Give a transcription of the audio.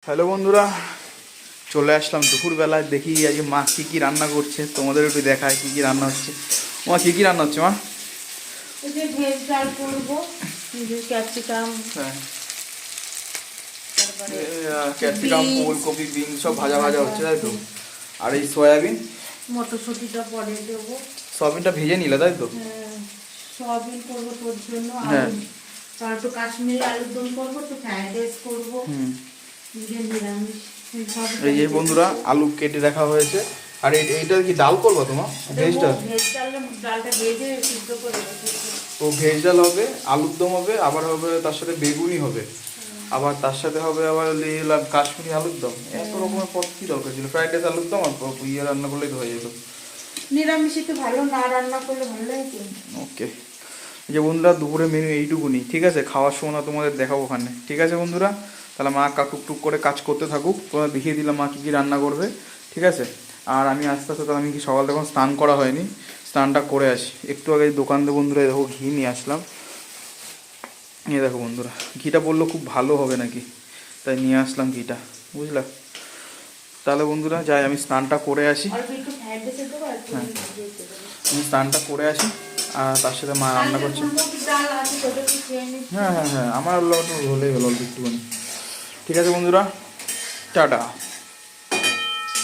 Hello বন্ধুরা, চলে আসলাম দুপুরবেলায়। দেখি আজকে মা কী কী রান্না করছে, তোমাদের একটু দেখায় কী কী রান্না হচ্ছে। মা কী কী রান্না হচ্ছে মা? এই যে ভেজ ডাল করবো, ক্যাপসিকাম, হ্যাঁ, তারপরে ক্যাপসিকাম, ফুলকপি, বিন সব ভাজা ভাজা হচ্ছে, তাই তো? আর এই সয়াবিন, মটরশুঁটিটা পরে দেবো। সয়াবিনটা ভেজে নিলে, তাই তো? সয়াবিন করবো তোর জন্য, হ্যাঁ। আর একটু কাশ্মীরি আলুর দম করবো, একটু ফ্রাইড রাইস করবো, নিরামিষ। এই যে বন্ধুরা, আলু কেটে রাখা হয়েছে। আর এইটা কি ডাল করবো তোমার? ভেজ ডাল? ভেজ ডালটা ভেজে সিদ্ধ করে রেখেছি। ও ভেজ ডাল হবে, আলুর দম হবে, আবার হবে তার সাথে বেগুনি হবে, আবার তার সাথে হবে আবার কাশ্মীরি আলুর দম। এত রকমের পদ কি দরকার ছিল? ফ্রাইড রাইস, আলুর দম আর ইয়ে রান্না করলেই তো হয়ে যেত। নিরামিষ একটু ভালো না রান্না করলে ভালো লাগে। ওকে, এই যে বন্ধুরা, দুপুরে মেনু এইটুকুনি, ঠিক আছে? খাওয়ার সময় না তোমাদের দেখাবো ওখানে, ঠিক আছে বন্ধুরা? তাহলে মা টুকটুক করে কাজ করতে থাকুক, তোমরা দেখিয়ে দিলাম মা কী কী রান্না করবে, ঠিক আছে? আর আমি আস্তে আস্তে, তাহলে আমি কি সকাল তখন স্নান করা হয়নি, স্নানটা করে আসি। একটু আগে দোকান থেকে বন্ধুরা দেখো ঘি নিয়ে আসলাম। নিয়ে দেখো বন্ধুরা, ঘিটা বললো খুব ভালো হবে নাকি, তাই নিয়ে আসলাম ঘিটা, বুঝলা? তাহলে বন্ধুরা যাই, আমি স্নানটা করে আসি। হ্যাঁ, আমি স্নানটা করে আসি, আর তার সাথে মা রান্না করছে। হ্যাঁ হ্যাঁ হ্যাঁ, আমার হলেই হলো অল্প একটুখানি। ঠিক আছে বন্ধুরা, টাটা।